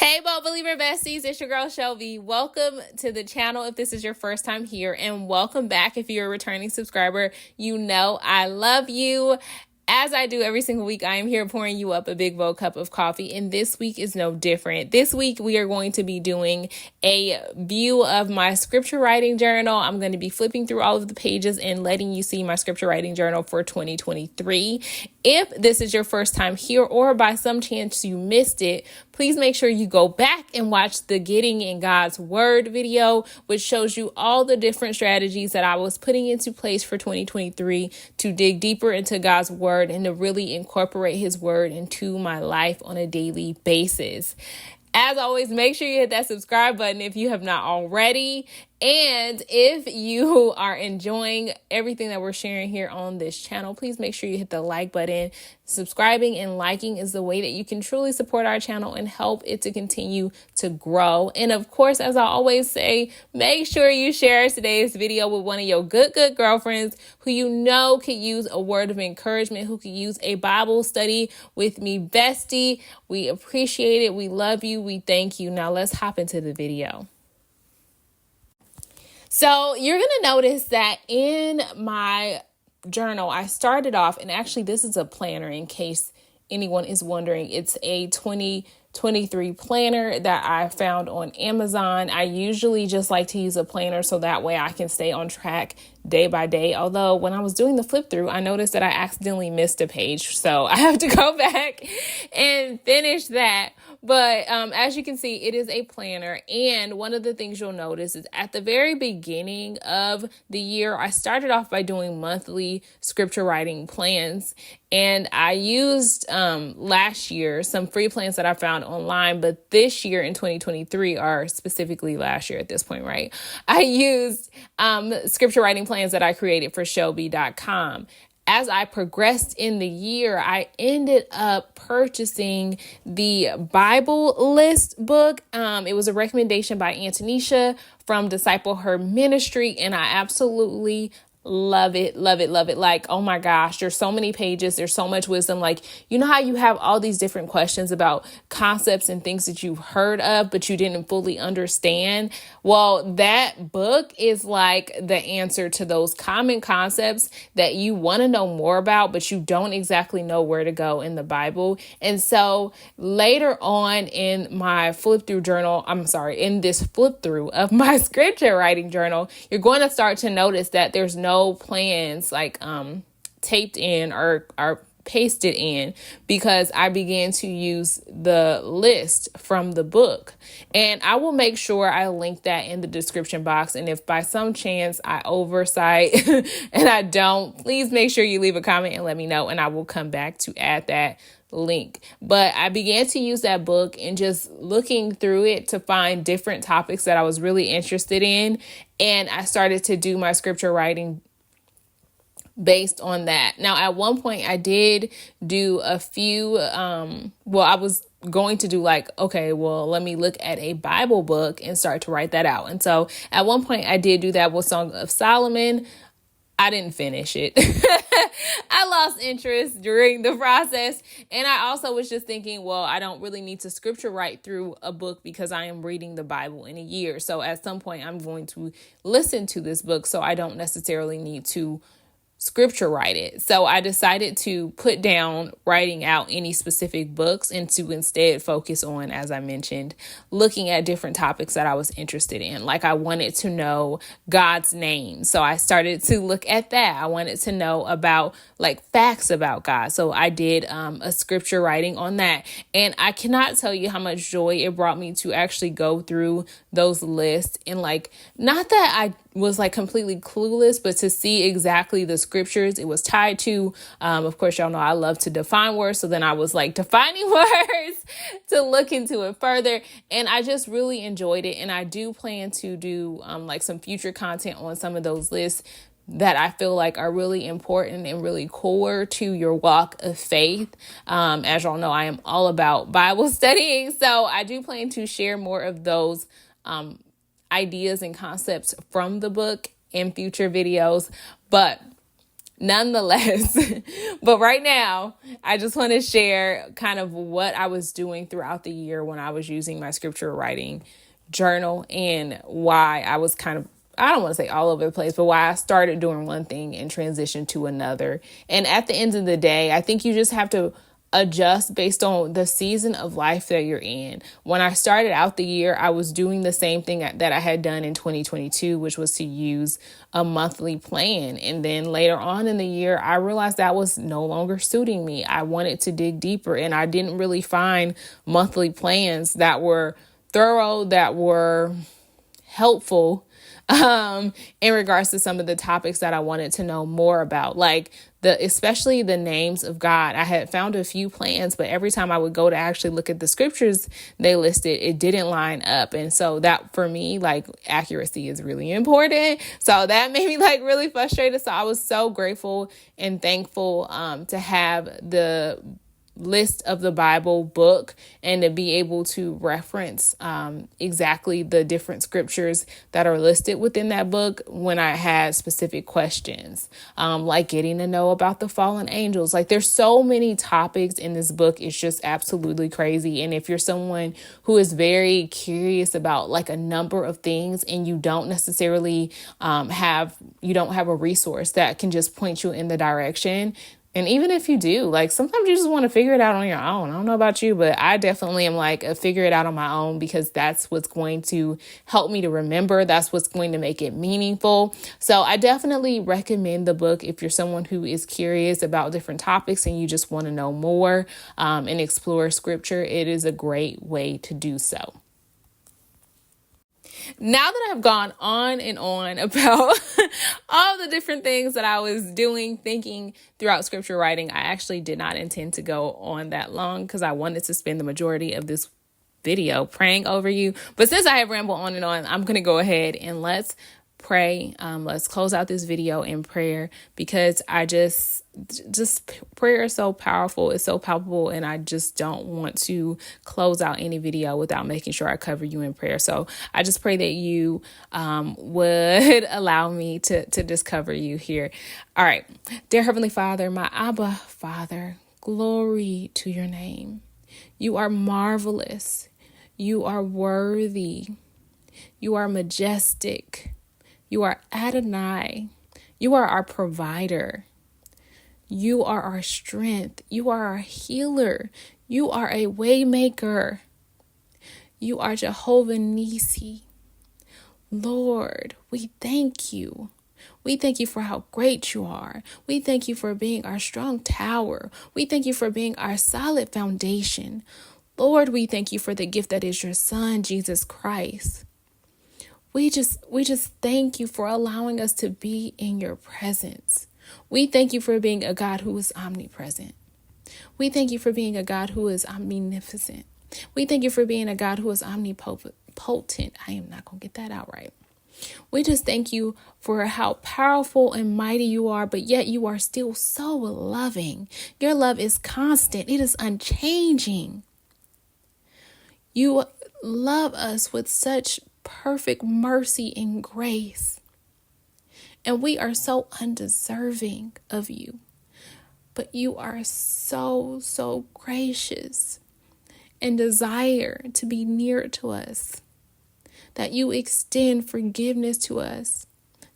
Hey, Boat Believer Besties, it's your girl Shelby. Welcome to the channel if this is your first time here, and welcome back if you're a returning subscriber. You know I love you. As I do every single week, I am here pouring you up a big bold cup of coffee, and this week is no different. This week, we are going to be doing a view of my scripture writing journal. I'm going to be flipping through all of the pages and letting you see my scripture writing journal for 2023. If this is your first time here, or by some chance you missed it, please make sure you go back and watch the Getting in God's Word video, which shows you all the different strategies that I was putting into place for 2023 to dig deeper into God's Word and to really incorporate His Word into my life on a daily basis. As always, make sure you hit that subscribe button if you have not already. And if you are enjoying everything that we're sharing here on this channel, please make sure you hit the like button. Subscribing and liking is the way that you can truly support our channel and help it to continue to grow. And of course, as I always say, make sure you share today's video with one of your good girlfriends who you know could use a word of encouragement, who could use a Bible study with me, Bestie. We appreciate it. We love you. We thank you. Now let's hop into the video. So you're going to notice that in my journal, I started off, and actually this is a planner in case anyone is wondering. It's a 2023 planner that I found on Amazon. I usually just like to use a planner so that way I can stay on track day by day. Although when I was doing the flip through, I noticed that I accidentally missed a page. So I have to go back and finish that. But as you can see, it is a planner. And one of the things you'll notice is at the very beginning of the year, I started off by doing monthly scripture writing plans. And I used last year some free plans that I found online. But this year in 2023, or specifically last year at this point, right? I used scripture writing plans that I created for Shelby.com. As I progressed in the year, I ended up purchasing the Bible List book. It was a recommendation by Antonisha from Disciple Her Ministry, and I absolutely love it. Like, oh my gosh, there's so many pages. There's so much wisdom. Like, you know how you have all these different questions about concepts and things that you've heard of, but you didn't fully understand? Well, that book is like the answer to those common concepts that you want to know more about, but you don't exactly know where to go in the Bible. And so later on in my in this flip through of my scripture writing journal, you're going to start to notice that there's no plans like taped in or pasted in, because I began to use the list from the book. And I will make sure I link that in the description box. And if by some chance I oversight and I don't, please make sure you leave a comment and let me know, and I will come back to add that link. But I began to use that book and just looking through it to find different topics that I was really interested in. And I started to do my scripture writing based on that. Now, at one point I did do a few, I was going to do like, okay, well, let me look at a Bible book and start to write that out. And so at one point I did do that with Song of Solomon. I didn't finish it. I lost interest during the process. And I also was just thinking, well, I don't really need to scripture write through a book because I am reading the Bible in a year. So at some point I'm going to listen to this book. So I don't necessarily need to scripture write it. So I decided to put down writing out any specific books and to instead focus on, as I mentioned, looking at different topics that I was interested in. Like, I wanted to know God's name. So I started to look at that. I wanted to know about like facts about God. So I did a scripture writing on that. And I cannot tell you how much joy it brought me to actually go through those lists, and like, not that I was like completely clueless, but to see exactly the scriptures it was tied to. Of course, y'all know I love to define words. So then I was like defining words to look into it further. And I just really enjoyed it. And I do plan to do like some future content on some of those lists that I feel like are really important and really core to your walk of faith. As y'all know, I am all about Bible studying. So I do plan to share more of those ideas and concepts from the book in future videos. But nonetheless, but right now, I just want to share kind of what I was doing throughout the year when I was using my scripture writing journal and why I was kind of, I don't want to say all over the place, but why I started doing one thing and transitioned to another. And at the end of the day, I think you just have to adjust based on the season of life that you're in. When I started out the year, I was doing the same thing that I had done in 2022, which was to use a monthly plan. And then later on in the year, I realized that was no longer suiting me. I wanted to dig deeper, and I didn't really find monthly plans that were thorough, that were helpful in regards to some of the topics that I wanted to know more about, like especially the names of God. I had found a few plans, but every time I would go to actually look at the scriptures they listed, it didn't line up. And so that, for me, like, accuracy is really important. So that made me like really frustrated. So I was so grateful and thankful to have the list of the Bible book and to be able to reference exactly the different scriptures that are listed within that book when I had specific questions, like getting to know about the fallen angels. Like, there's so many topics in this book. It's just absolutely crazy. And if you're someone who is very curious about like a number of things and you don't necessarily have a resource that can just point you in the direction. And even if you do, like, sometimes you just want to figure it out on your own. I don't know about you, but I definitely am like a figure it out on my own, because that's what's going to help me to remember. That's what's going to make it meaningful. So I definitely recommend the book if you're someone who is curious about different topics and you just want to know more and explore scripture. It is a great way to do so. Now that I've gone on and on about all the different things that I was doing, thinking throughout scripture writing, I actually did not intend to go on that long because I wanted to spend the majority of this video praying over you. But since I have rambled on and on, I'm going to go ahead and let's pray. Let's close out this video in prayer, because I just prayer is so powerful. It's so palpable. And I just don't want to close out any video without making sure I cover you in prayer. So I just pray that you would allow me to just cover you here. All right. Dear Heavenly Father, my Abba Father, glory to your name. You are marvelous. You are worthy. You are majestic. You are Adonai. You are our provider. You are our strength. You are our healer. You are a way maker. You are Jehovah Nissi. Lord, we thank you. We thank you for how great you are. We thank you for being our strong tower. We thank you for being our solid foundation. Lord, we thank you for the gift that is your Son, Jesus Christ. We just thank you for allowing us to be in your presence. We thank you for being a God who is omnipresent. We thank you for being a God who is omnipotent. We thank you for being a God who is omnipotent. I am not going to get that out right. We just thank you for how powerful and mighty you are, but yet you are still so loving. Your love is constant. It is unchanging. You love us with such perfect mercy and grace. And we are so undeserving of you. But you are so, so gracious and desire to be near to us. That you extend forgiveness to us.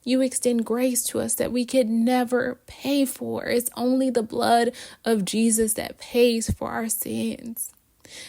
You extend grace to us that we could never pay for. It's only the blood of Jesus that pays for our sins.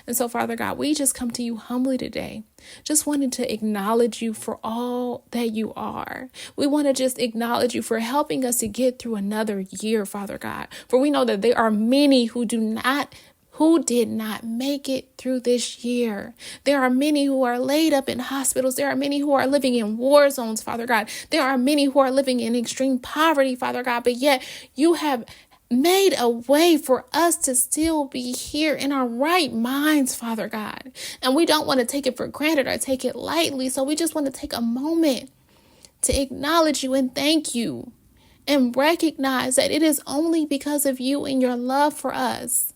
And so, Father God, we just come to you humbly today, just wanting to acknowledge you for all that you are. We want to just acknowledge you for helping us to get through another year, Father God. For we know that there are many who did not make it through this year. There are many who are laid up in hospitals. There are many who are living in war zones, Father God. There are many who are living in extreme poverty, Father God. But yet you have made a way for us to still be here in our right minds, Father God. And we don't want to take it for granted or take it lightly. So we just want to take a moment to acknowledge you and thank you and recognize that it is only because of you and your love for us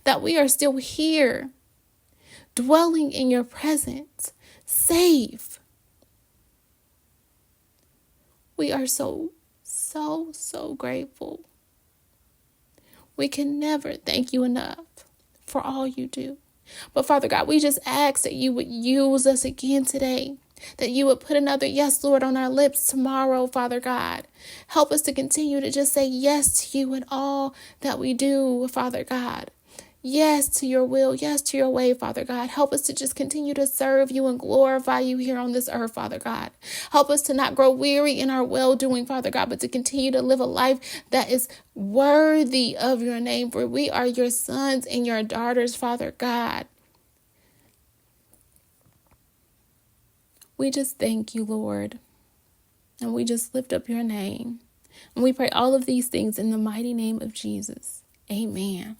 that we are still here, dwelling in your presence, safe. We are so so, so grateful. We can never thank you enough for all you do. But Father God, we just ask that you would use us again today, that you would put another yes, Lord, on our lips tomorrow, Father God. Help us to continue to just say yes to you in all that we do, Father God. Yes to your will, yes to your way, Father God. Help us to just continue to serve you and glorify you here on this earth, Father God. Help us to not grow weary in our well-doing, Father God, but to continue to live a life that is worthy of your name, for we are your sons and your daughters, Father God. We just thank you, Lord, and we just lift up your name. And we pray all of these things in the mighty name of Jesus. Amen.